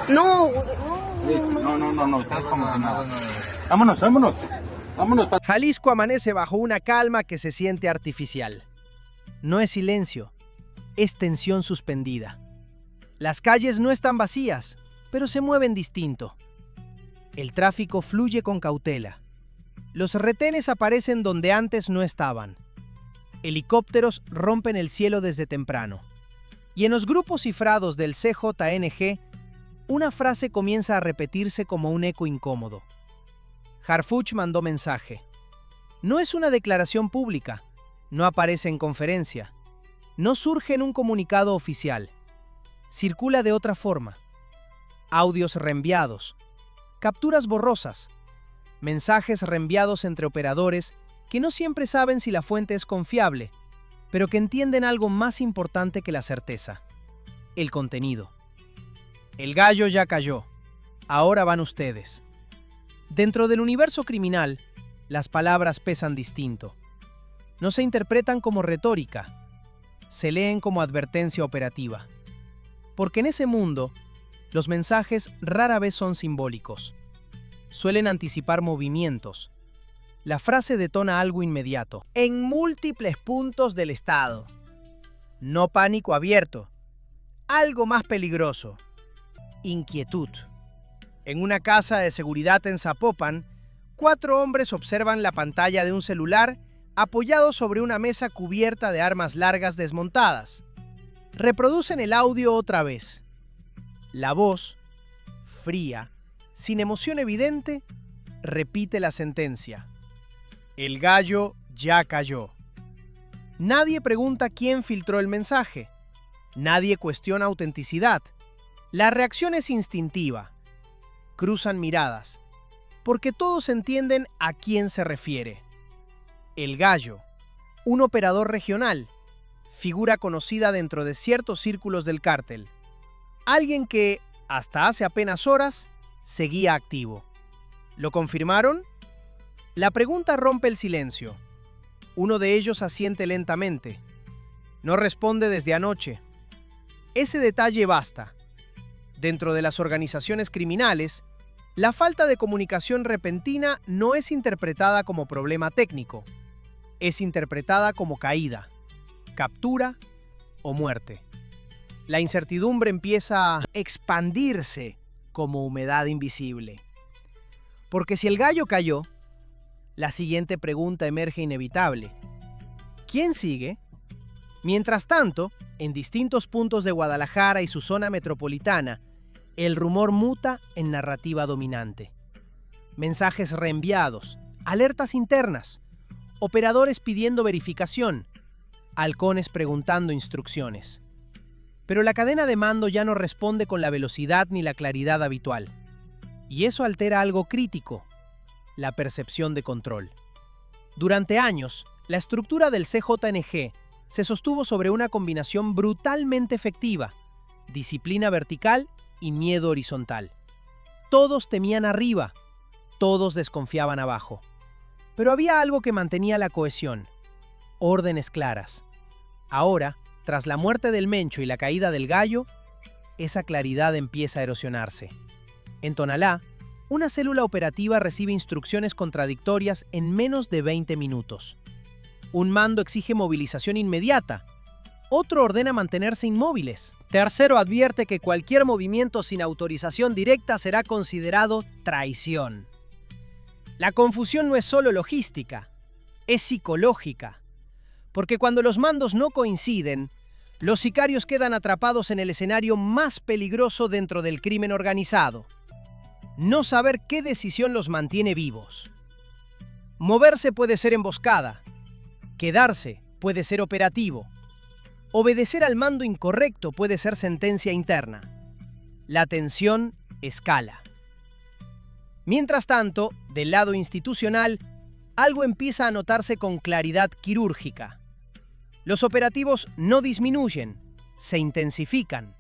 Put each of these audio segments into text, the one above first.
No, No, ustedes como si nada. Vámonos. Jalisco amanece bajo una calma que se siente artificial. No es silencio, es tensión suspendida. Las calles no están vacías, pero se mueven distinto. El tráfico fluye con cautela. Los retenes aparecen donde antes no estaban. Helicópteros rompen el cielo desde temprano. Y en los grupos cifrados del CJNG, una frase comienza a repetirse como un eco incómodo. Harfuch mandó mensaje. No es una declaración pública, no aparece en conferencia, no surge en un comunicado oficial. Circula de otra forma. Audios reenviados, capturas borrosas, mensajes reenviados entre operadores que no siempre saben si la fuente es confiable, pero que entienden algo más importante que la certeza: el contenido. El gallo ya cayó. Ahora van ustedes. Dentro del universo criminal, las palabras pesan distinto. No se interpretan como retórica, se leen como advertencia operativa. Porque en ese mundo, los mensajes rara vez son simbólicos. Suelen anticipar movimientos. La frase detona algo inmediato. En múltiples puntos del estado. No pánico abierto. Algo más peligroso. Inquietud. En una casa de seguridad en Zapopan, 4 hombres observan la pantalla de un celular apoyado sobre una mesa cubierta de armas largas desmontadas. Reproducen el audio otra vez. La voz, fría, sin emoción evidente, repite la sentencia. El gallo ya cayó. Nadie pregunta quién filtró el mensaje. Nadie cuestiona autenticidad. La reacción es instintiva. Cruzan miradas, porque todos entienden a quién se refiere. El gallo, un operador regional, figura conocida dentro de ciertos círculos del cártel. Alguien que, hasta hace apenas horas, seguía activo. ¿Lo confirmaron? La pregunta rompe el silencio. Uno de ellos asiente lentamente. No responde desde anoche. Ese detalle basta. Dentro de las organizaciones criminales, la falta de comunicación repentina no es interpretada como problema técnico. Es interpretada como caída, captura o muerte. La incertidumbre empieza a expandirse como humedad invisible. Porque si el gallo cayó, la siguiente pregunta emerge inevitable. ¿Quién sigue? Mientras tanto, en distintos puntos de Guadalajara y su zona metropolitana, el rumor muta en narrativa dominante. Mensajes reenviados, alertas internas, operadores pidiendo verificación, halcones preguntando instrucciones. Pero la cadena de mando ya no responde con la velocidad ni la claridad habitual. Y eso altera algo crítico: la percepción de control. Durante años, la estructura del CJNG se sostuvo sobre una combinación brutalmente efectiva: disciplina vertical y miedo horizontal. Todos temían arriba, todos desconfiaban abajo. Pero había algo que mantenía la cohesión: órdenes claras. Ahora, tras la muerte del Mencho y la caída del gallo, esa claridad empieza a erosionarse. En Tonalá, una célula operativa recibe instrucciones contradictorias en menos de 20 minutos. Un mando exige movilización inmediata. Otro ordena mantenerse inmóviles. Tercero advierte que cualquier movimiento sin autorización directa será considerado traición. La confusión no es solo logística, es psicológica. Porque cuando los mandos no coinciden, los sicarios quedan atrapados en el escenario más peligroso dentro del crimen organizado: no saber qué decisión los mantiene vivos. Moverse puede ser emboscada, quedarse puede ser operativo, obedecer al mando incorrecto puede ser sentencia interna. La tensión escala. Mientras tanto, del lado institucional, algo empieza a notarse con claridad quirúrgica. Los operativos no disminuyen, se intensifican,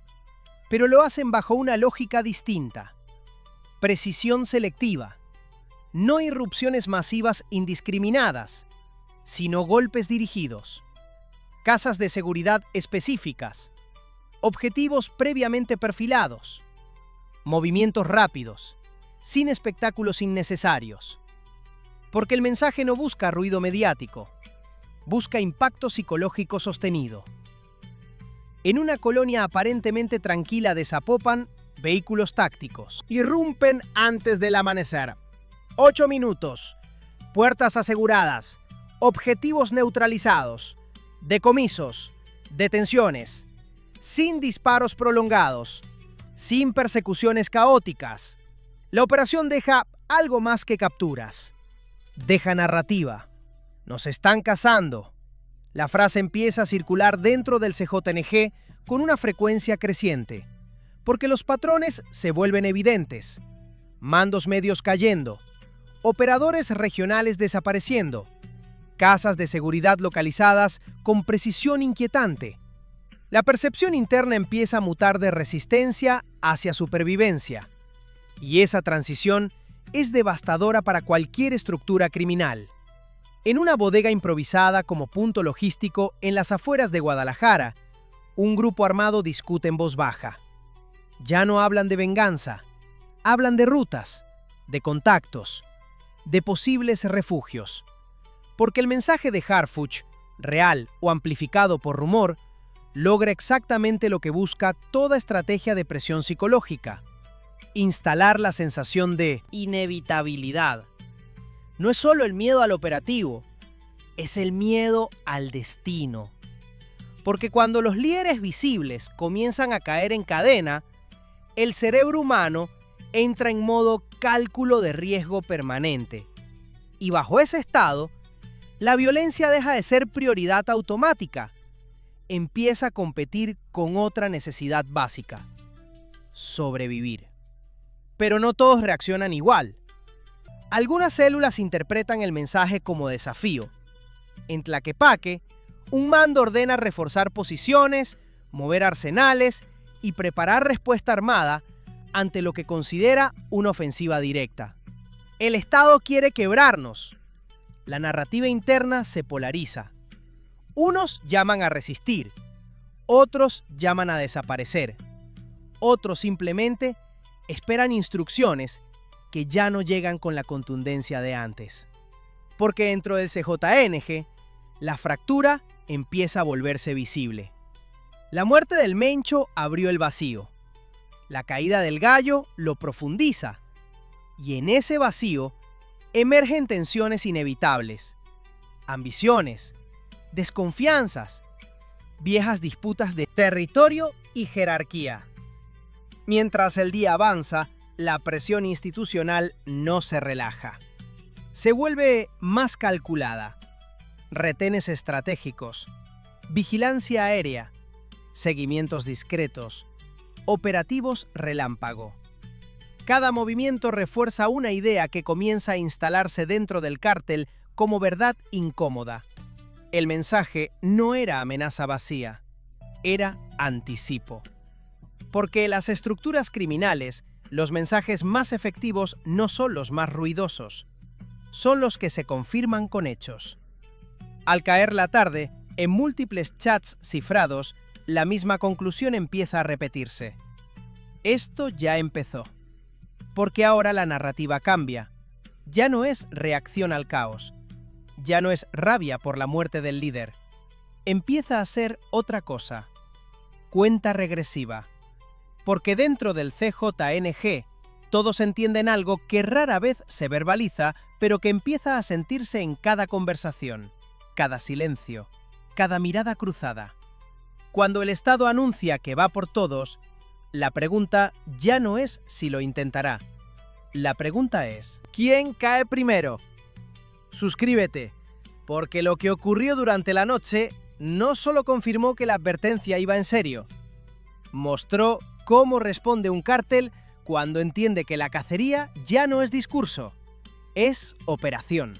pero lo hacen bajo una lógica distinta: precisión selectiva. No irrupciones masivas indiscriminadas, sino golpes dirigidos. Casas de seguridad específicas. Objetivos previamente perfilados. movimientos rápidos, sin espectáculos innecesarios. Porque el mensaje no busca ruido mediático, busca impacto psicológico sostenido. En una colonia aparentemente tranquila de Zapopan, vehículos tácticos irrumpen antes del amanecer. 8 minutos, puertas aseguradas, objetivos neutralizados, decomisos, detenciones, sin disparos prolongados, sin persecuciones caóticas. La operación deja algo más que capturas. Deja narrativa. Nos están cazando. La frase empieza a circular dentro del CJNG con una frecuencia creciente, porque los patrones se vuelven evidentes. Mandos medios cayendo, operadores regionales desapareciendo, casas de seguridad localizadas con precisión inquietante. La percepción interna empieza a mutar de resistencia hacia supervivencia, y esa transición es devastadora para cualquier estructura criminal. En una bodega improvisada como punto logístico en las afueras de Guadalajara, un grupo armado discute en voz baja. Ya no hablan de venganza, hablan de rutas, de contactos, de posibles refugios. Porque el mensaje de Harfuch, real o amplificado por rumor, logra exactamente lo que busca toda estrategia de presión psicológica: instalar la sensación de inevitabilidad. No es solo el miedo al operativo, es el miedo al destino. Porque cuando los líderes visibles comienzan a caer en cadena, el cerebro humano entra en modo cálculo de riesgo permanente. Y bajo ese estado, la violencia deja de ser prioridad automática. Empieza a competir con otra necesidad básica: sobrevivir. Pero no todos reaccionan igual. Algunas células interpretan el mensaje como desafío. En Tlaquepaque, un mando ordena reforzar posiciones, mover arsenales y preparar respuesta armada ante lo que considera una ofensiva directa. El Estado quiere quebrarnos. La narrativa interna se polariza. Unos llaman a resistir, otros llaman a desaparecer, otros simplemente esperan instrucciones que ya no llegan con la contundencia de antes. Porque dentro del CJNG, la fractura empieza a volverse visible. La muerte del Mencho abrió el vacío. La caída del Gallo lo profundiza. Y en ese vacío emergen tensiones inevitables, ambiciones, desconfianzas, viejas disputas de territorio y jerarquía. Mientras el día avanza, la presión institucional no se relaja. Se vuelve más calculada. Retenes estratégicos, vigilancia aérea, seguimientos discretos, operativos relámpago. Cada movimiento refuerza una idea que comienza a instalarse dentro del cártel como verdad incómoda. El mensaje no era amenaza vacía, era anticipo. Porque en las estructuras criminales, los mensajes más efectivos no son los más ruidosos, son los que se confirman con hechos. Al caer la tarde, en múltiples chats cifrados, la misma conclusión empieza a repetirse. Esto ya empezó. Porque ahora la narrativa cambia. Ya no es reacción al caos. Ya no es rabia por la muerte del líder. Empieza a ser otra cosa. Cuenta regresiva. Porque dentro del CJNG todos entienden algo que rara vez se verbaliza, pero que empieza a sentirse en cada conversación, cada silencio, cada mirada cruzada. Cuando el Estado anuncia que va por todos, la pregunta ya no es si lo intentará. La pregunta es: ¿quién cae primero? Suscríbete, porque lo que ocurrió durante la noche no solo confirmó que la advertencia iba en serio, mostró cómo responde un cártel cuando entiende que la cacería ya no es discurso, es operación.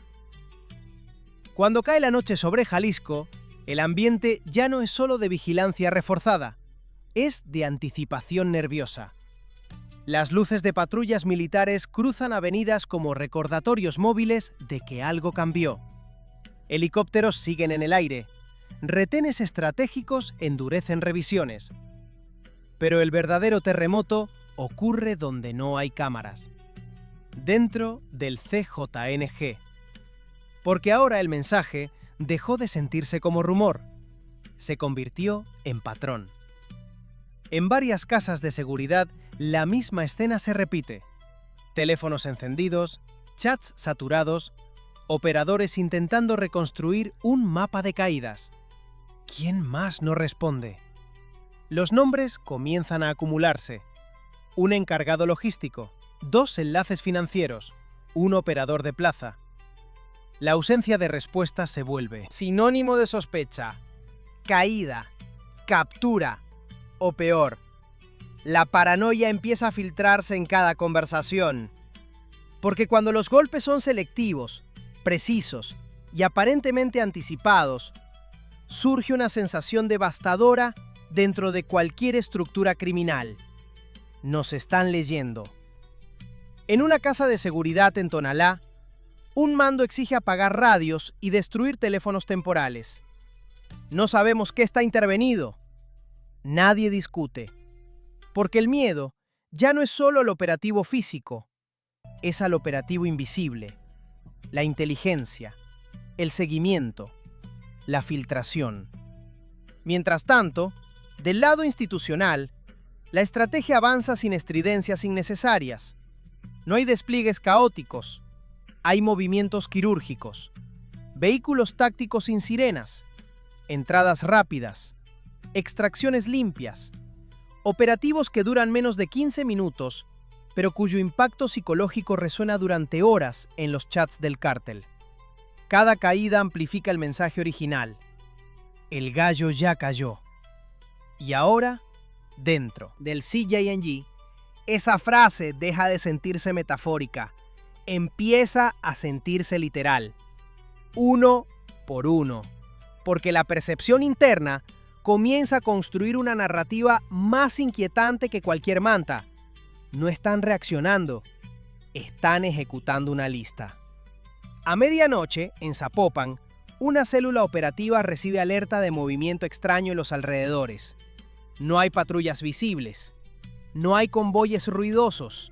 Cuando cae la noche sobre Jalisco, el ambiente ya no es solo de vigilancia reforzada, es de anticipación nerviosa. Las luces de patrullas militares cruzan avenidas como recordatorios móviles de que algo cambió. Helicópteros siguen en el aire, retenes estratégicos endurecen revisiones. Pero el verdadero terremoto ocurre donde no hay cámaras, dentro del CJNG. Porque ahora el mensaje dejó de sentirse como rumor, se convirtió en patrón. En varias casas de seguridad, la misma escena se repite. Teléfonos encendidos, chats saturados, operadores intentando reconstruir un mapa de caídas. ¿Quién más no responde? Los nombres comienzan a acumularse. Un encargado logístico, 2 enlaces financieros, un operador de plaza. La ausencia de respuesta se vuelve sinónimo de sospecha, caída, captura o peor. La paranoia empieza a filtrarse en cada conversación. Porque cuando los golpes son selectivos, precisos y aparentemente anticipados, surge una sensación devastadora dentro de cualquier estructura criminal. Nos están leyendo. En una casa de seguridad en Tonalá, un mando exige apagar radios y destruir teléfonos temporales. No sabemos qué está intervenido. Nadie discute. Porque el miedo ya no es solo el operativo físico, es al operativo invisible, la inteligencia, el seguimiento, la filtración. Mientras tanto, del lado institucional, la estrategia avanza sin estridencias innecesarias. No hay despliegues caóticos, hay movimientos quirúrgicos, vehículos tácticos sin sirenas, entradas rápidas, extracciones limpias, operativos que duran menos de 15 minutos, pero cuyo impacto psicológico resuena durante horas en los chats del cártel. Cada caída amplifica el mensaje original. El gallo ya cayó. Y ahora, dentro del CJNG, esa frase deja de sentirse metafórica, empieza a sentirse literal. Uno por uno. Porque la percepción interna comienza a construir una narrativa más inquietante que cualquier manta. No están reaccionando, están ejecutando una lista. A medianoche, en Zapopan, una célula operativa recibe alerta de movimiento extraño en los alrededores. No hay patrullas visibles, no hay convoyes ruidosos,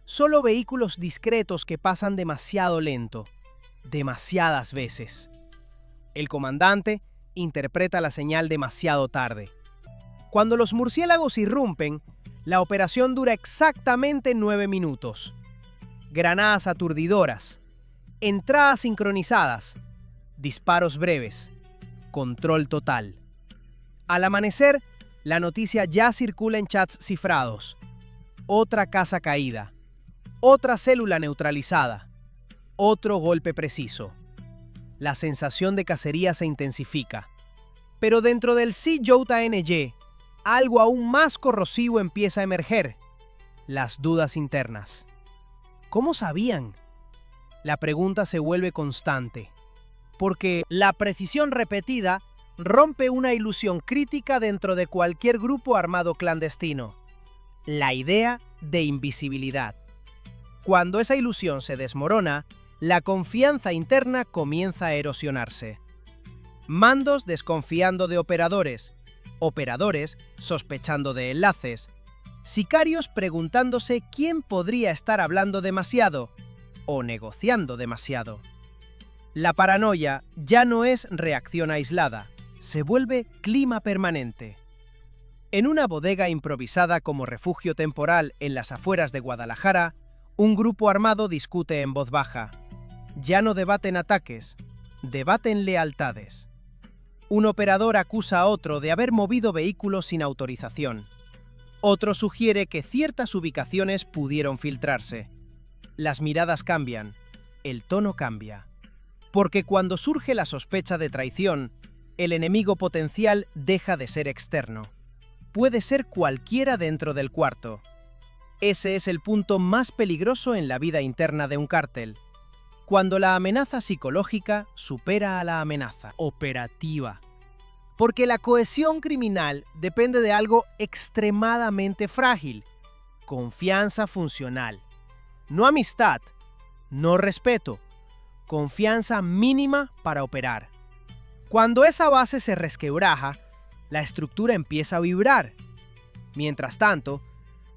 solo vehículos discretos que pasan demasiado lento, demasiadas veces. El comandante interpreta la señal demasiado tarde. Cuando los murciélagos irrumpen, la operación dura exactamente 9 minutos. Granadas aturdidoras, entradas sincronizadas, disparos breves, control total. Al amanecer, la noticia ya circula en chats cifrados. Otra casa caída, otra célula neutralizada, otro golpe preciso. La sensación de cacería se intensifica. Pero dentro del CJNG, algo aún más corrosivo empieza a emerger: las dudas internas. ¿Cómo sabían? La pregunta se vuelve constante, porque la precisión repetida rompe una ilusión crítica dentro de cualquier grupo armado clandestino: la idea de invisibilidad. Cuando esa ilusión se desmorona, la confianza interna comienza a erosionarse. Mandos desconfiando de operadores, operadores sospechando de enlaces, sicarios preguntándose quién podría estar hablando demasiado o negociando demasiado. La paranoia ya no es reacción aislada, se vuelve clima permanente. En una bodega improvisada como refugio temporal en las afueras de Guadalajara, un grupo armado discute en voz baja. Ya no debaten ataques, debaten lealtades. Un operador acusa a otro de haber movido vehículos sin autorización. Otro sugiere que ciertas ubicaciones pudieron filtrarse. Las miradas cambian, el tono cambia. Porque cuando surge la sospecha de traición, el enemigo potencial deja de ser externo. Puede ser cualquiera dentro del cuarto. Ese es el punto más peligroso en la vida interna de un cártel. Cuando la amenaza psicológica supera a la amenaza operativa. Porque la cohesión criminal depende de algo extremadamente frágil: confianza funcional. No amistad, no respeto, confianza mínima para operar. Cuando esa base se resquebraja, la estructura empieza a vibrar. Mientras tanto,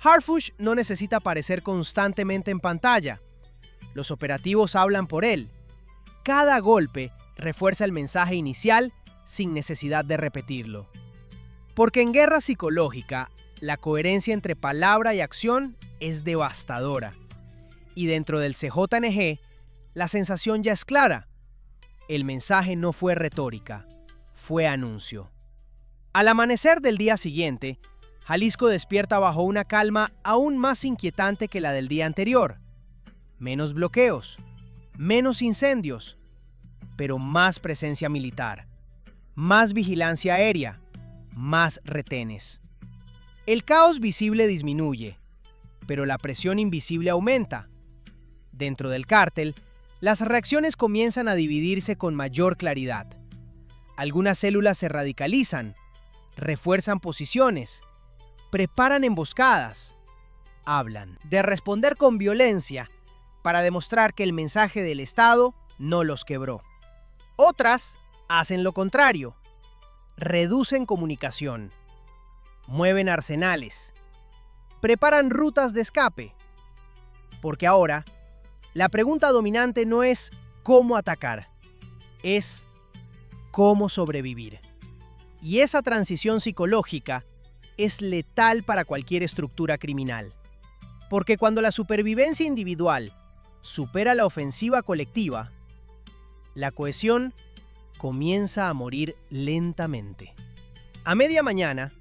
Harfuch no necesita aparecer constantemente en pantalla. Los operativos hablan por él. Cada golpe refuerza el mensaje inicial sin necesidad de repetirlo. Porque en guerra psicológica, la coherencia entre palabra y acción es devastadora. Y dentro del CJNG, la sensación ya es clara. El mensaje no fue retórica, fue anuncio. Al amanecer del día siguiente, Jalisco despierta bajo una calma aún más inquietante que la del día anterior. Menos bloqueos, menos incendios, pero más presencia militar, más vigilancia aérea, más retenes. El caos visible disminuye, pero la presión invisible aumenta. Dentro del cártel, las reacciones comienzan a dividirse con mayor claridad. Algunas células se radicalizan, refuerzan posiciones, preparan emboscadas, hablan de responder con violencia para demostrar que el mensaje del Estado no los quebró. Otras hacen lo contrario, reducen comunicación, mueven arsenales, preparan rutas de escape, porque ahora la pregunta dominante no es cómo atacar, es cómo sobrevivir. Y esa transición psicológica es letal para cualquier estructura criminal. Porque cuando la supervivencia individual supera la ofensiva colectiva, la cohesión comienza a morir lentamente. A media mañana,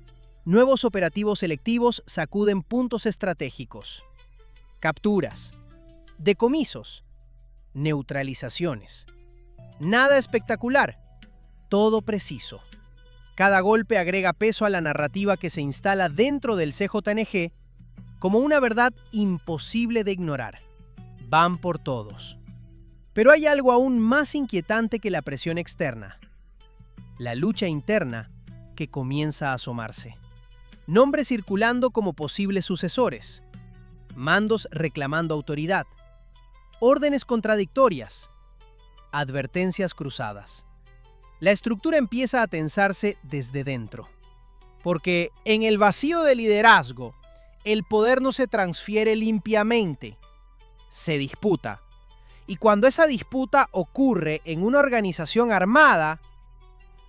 nuevos operativos selectivos sacuden puntos estratégicos. Capturas, decomisos, neutralizaciones. Nada espectacular, todo preciso. Cada golpe agrega peso a la narrativa que se instala dentro del CJNG como una verdad imposible de ignorar. Van por todos. Pero hay algo aún más inquietante que la presión externa. La lucha interna que comienza a asomarse. Nombres circulando como posibles sucesores. Mandos reclamando autoridad. Órdenes contradictorias. Advertencias cruzadas. La estructura empieza a tensarse desde dentro. Porque en el vacío de liderazgo, el poder no se transfiere limpiamente, se disputa. Y cuando esa disputa ocurre en una organización armada,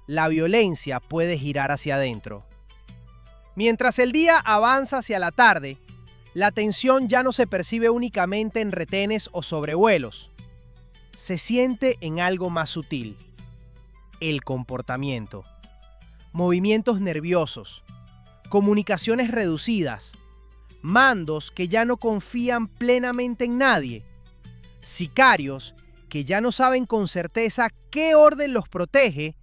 la violencia puede girar hacia adentro. Mientras el día avanza hacia la tarde, la tensión ya no se percibe únicamente en retenes o sobrevuelos. Se siente en algo más sutil. El comportamiento. Movimientos nerviosos. Comunicaciones reducidas. Mandos que ya no confían plenamente en nadie. Sicarios que ya no saben con certeza qué orden los protege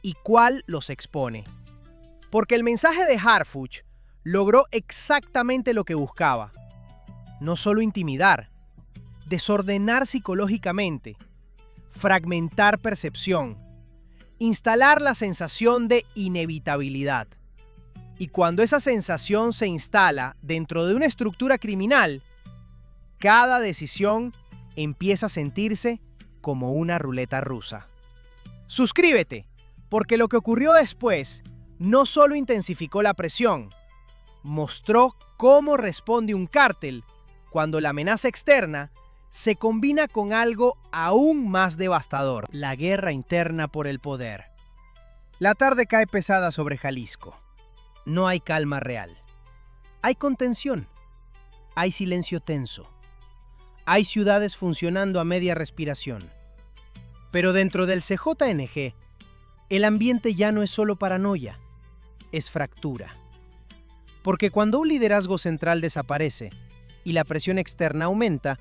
y cuál los expone. Porque el mensaje de Harfuch logró exactamente lo que buscaba. No solo intimidar, desordenar psicológicamente, fragmentar percepción, instalar la sensación de inevitabilidad. Y cuando esa sensación se instala dentro de una estructura criminal, cada decisión empieza a sentirse como una ruleta rusa. Suscríbete, porque lo que ocurrió después no solo intensificó la presión, mostró cómo responde un cártel cuando la amenaza externa se combina con algo aún más devastador: la guerra interna por el poder. La tarde cae pesada sobre Jalisco. No hay calma real. Hay contención. Hay silencio tenso. Hay ciudades funcionando a media respiración. Pero dentro del CJNG, el ambiente ya no es solo paranoia, es fractura. Porque cuando un liderazgo central desaparece y la presión externa aumenta,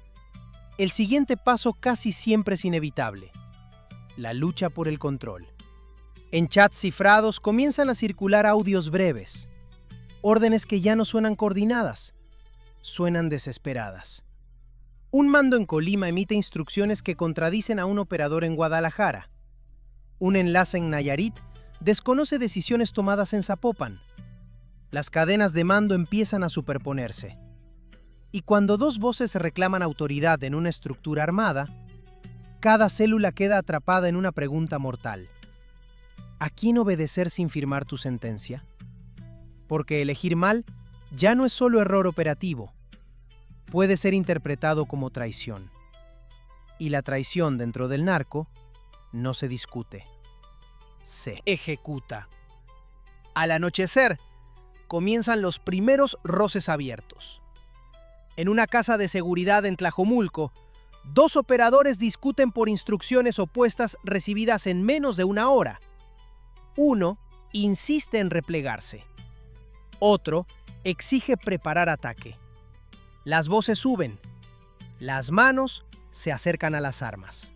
el siguiente paso casi siempre es inevitable: la lucha por el control. En chats cifrados comienzan a circular audios breves, órdenes que ya no suenan coordinadas, suenan desesperadas. Un mando en Colima emite instrucciones que contradicen a un operador en Guadalajara. Un enlace en Nayarit desconoce decisiones tomadas en Zapopan. Las cadenas de mando empiezan a superponerse. Y cuando dos voces reclaman autoridad en una estructura armada, cada célula queda atrapada en una pregunta mortal: ¿a quién obedecer sin firmar tu sentencia? Porque elegir mal ya no es solo error operativo, puede ser interpretado como traición. Y la traición dentro del narco no se discute, se ejecuta. Al anochecer, comienzan los primeros roces abiertos. En una casa de seguridad en Tlajomulco, dos operadores discuten por instrucciones opuestas recibidas en menos de una hora. Uno insiste en replegarse. Otro exige preparar ataque. Las voces suben. Las manos se acercan a las armas.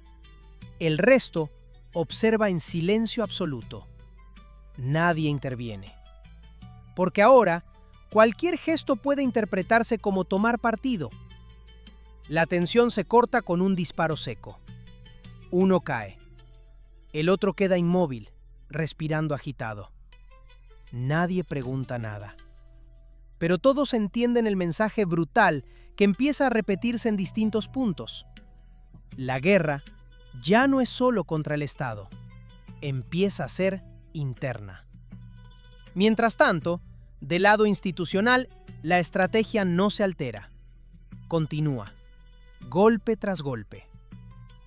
El resto observa en silencio absoluto. Nadie interviene. Porque ahora, cualquier gesto puede interpretarse como tomar partido. La tensión se corta con un disparo seco. Uno cae. El otro queda inmóvil, respirando agitado. Nadie pregunta nada. Pero todos entienden el mensaje brutal que empieza a repetirse en distintos puntos. La guerra ya no es solo contra el Estado. Empieza a ser interna. Mientras tanto, del lado institucional, la estrategia no se altera. Continúa, golpe tras golpe.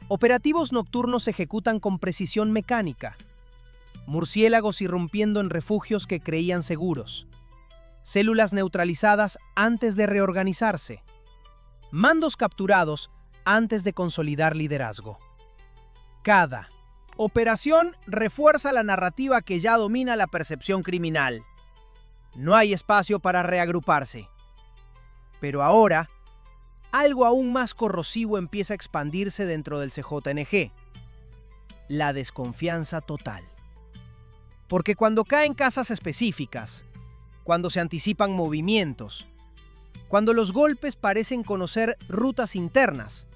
Operativos nocturnos se ejecutan con precisión mecánica. Murciélagos irrumpiendo en refugios que creían seguros. Células neutralizadas antes de reorganizarse. Mandos capturados antes de consolidar liderazgo. Cada operación refuerza la narrativa que ya domina la percepción criminal. No hay espacio para reagruparse. Pero ahora, algo aún más corrosivo empieza a expandirse dentro del CJNG. La desconfianza total. Porque cuando caen casas específicas, cuando se anticipan movimientos, cuando los golpes parecen conocer rutas internas,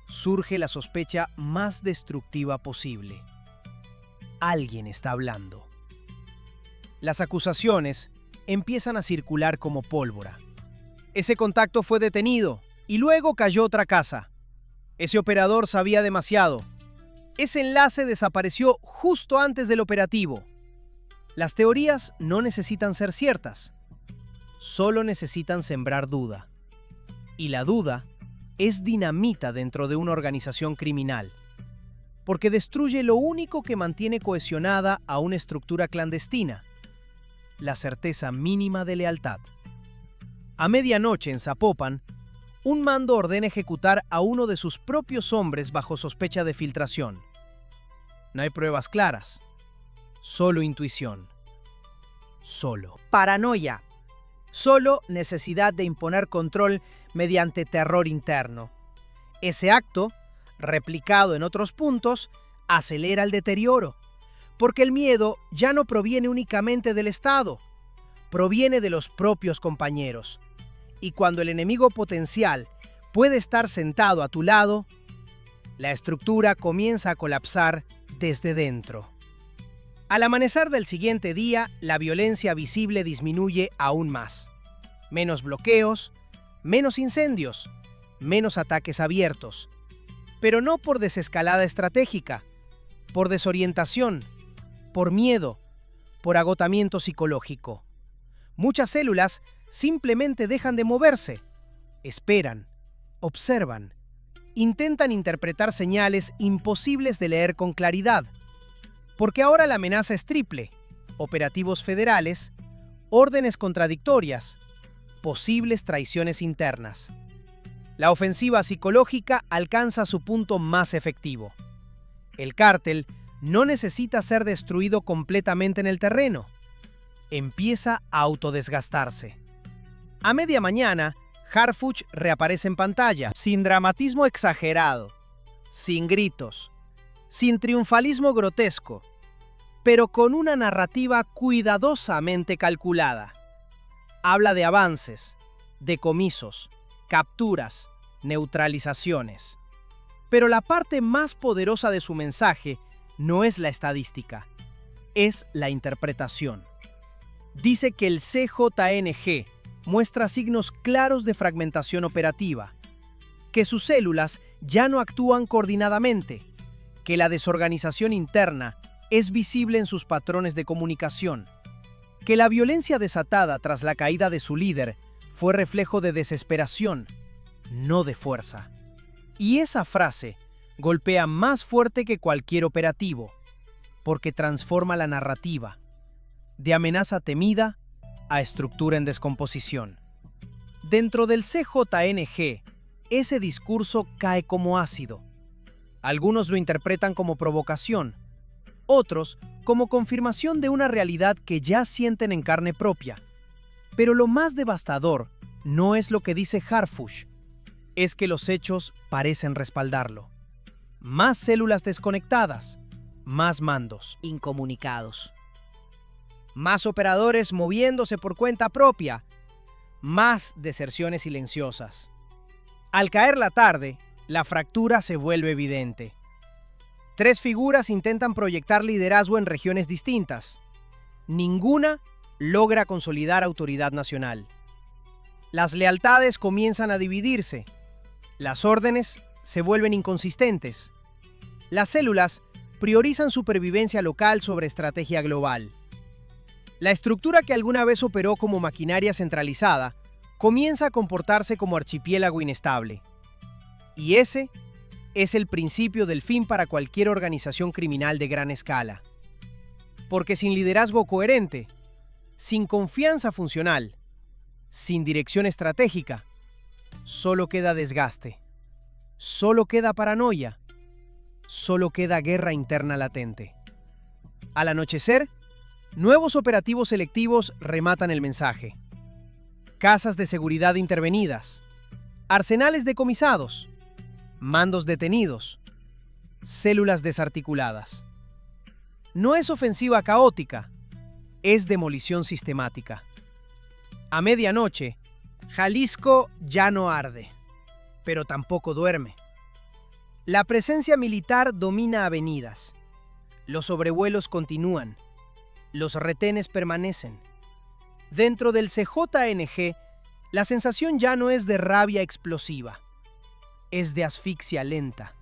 surge la sospecha más destructiva posible. Alguien está hablando. Las acusaciones empiezan a circular como pólvora. Ese contacto fue detenido y luego cayó otra casa. Ese operador sabía demasiado. Ese enlace desapareció justo antes del operativo. Las teorías no necesitan ser ciertas. Solo necesitan sembrar duda. Y la duda es dinamita dentro de una organización criminal, porque destruye lo único que mantiene cohesionada a una estructura clandestina: la certeza mínima de lealtad. A medianoche en Zapopan, un mando ordena ejecutar a uno de sus propios hombres bajo sospecha de filtración. No hay pruebas claras, solo intuición. Solo paranoia. Solo necesidad de imponer control mediante terror interno. Ese acto, replicado en otros puntos, acelera el deterioro, porque el miedo ya no proviene únicamente del Estado, proviene de los propios compañeros. Y cuando el enemigo potencial puede estar sentado a tu lado, la estructura comienza a colapsar desde dentro. Al amanecer del siguiente día, la violencia visible disminuye aún más. Menos bloqueos, menos incendios, menos ataques abiertos. Pero no por desescalada estratégica, por desorientación, por miedo, por agotamiento psicológico. Muchas células simplemente dejan de moverse, esperan, observan, intentan interpretar señales imposibles de leer con claridad. Porque ahora la amenaza es triple: operativos federales, órdenes contradictorias, posibles traiciones internas. La ofensiva psicológica alcanza su punto más efectivo. El cártel no necesita ser destruido completamente en el terreno. Empieza a autodesgastarse. A media mañana, Harfuch reaparece en pantalla, sin dramatismo exagerado, sin gritos, sin triunfalismo grotesco, pero con una narrativa cuidadosamente calculada. Habla de avances, decomisos, capturas, neutralizaciones. Pero la parte más poderosa de su mensaje no es la estadística, es la interpretación. Dice que el CJNG muestra signos claros de fragmentación operativa, que sus células ya no actúan coordinadamente, que la desorganización interna es visible en sus patrones de comunicación. que la violencia desatada tras la caída de su líder fue reflejo de desesperación, no de fuerza. Y esa frase golpea más fuerte que cualquier operativo, porque transforma la narrativa, de amenaza temida a estructura en descomposición. Dentro del CJNG, ese discurso cae como ácido. Algunos lo interpretan como provocación, otros como confirmación de una realidad que ya sienten en carne propia. Pero lo más devastador no es lo que dice Harfush, es que los hechos parecen respaldarlo. Más células desconectadas, más mandos incomunicados. Más operadores moviéndose por cuenta propia, más deserciones silenciosas. Al caer la tarde, la fractura se vuelve evidente. 3 figuras intentan proyectar liderazgo en regiones distintas. Ninguna logra consolidar autoridad nacional. Las lealtades comienzan a dividirse. Las órdenes se vuelven inconsistentes. Las células priorizan supervivencia local sobre estrategia global. La estructura que alguna vez operó como maquinaria centralizada comienza a comportarse como archipiélago inestable. Y ese es el principio del fin para cualquier organización criminal de gran escala. Porque sin liderazgo coherente, sin confianza funcional, sin dirección estratégica, solo queda desgaste, solo queda paranoia, solo queda guerra interna latente. Al anochecer, nuevos operativos selectivos rematan el mensaje. Casas de seguridad intervenidas, arsenales decomisados, mandos detenidos, células desarticuladas. No es ofensiva caótica, es demolición sistemática. A medianoche, Jalisco ya no arde, pero tampoco duerme. La presencia militar domina avenidas. Los sobrevuelos continúan. Los retenes permanecen. Dentro del CJNG, la sensación ya no es de rabia explosiva. Es de asfixia lenta.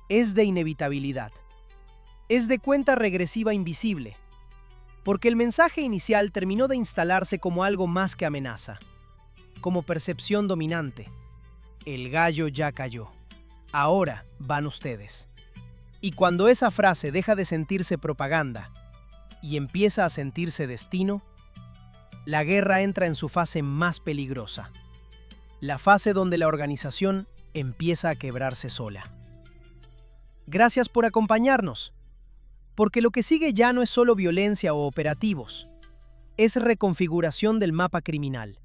Es de inevitabilidad. Es de cuenta regresiva invisible. Porque el mensaje inicial terminó de instalarse como algo más que amenaza. Como percepción dominante. El gallo ya cayó. Ahora van ustedes. Y cuando esa frase deja de sentirse propaganda y empieza a sentirse destino, la guerra entra en su fase más peligrosa. La fase donde la organización empieza a quebrarse sola. Gracias por acompañarnos, porque lo que sigue ya no es solo violencia o operativos, es reconfiguración del mapa criminal,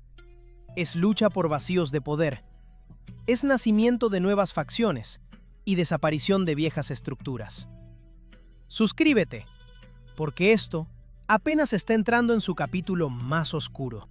es lucha por vacíos de poder, es nacimiento de nuevas facciones y desaparición de viejas estructuras. Suscríbete, porque esto apenas está entrando en su capítulo más oscuro.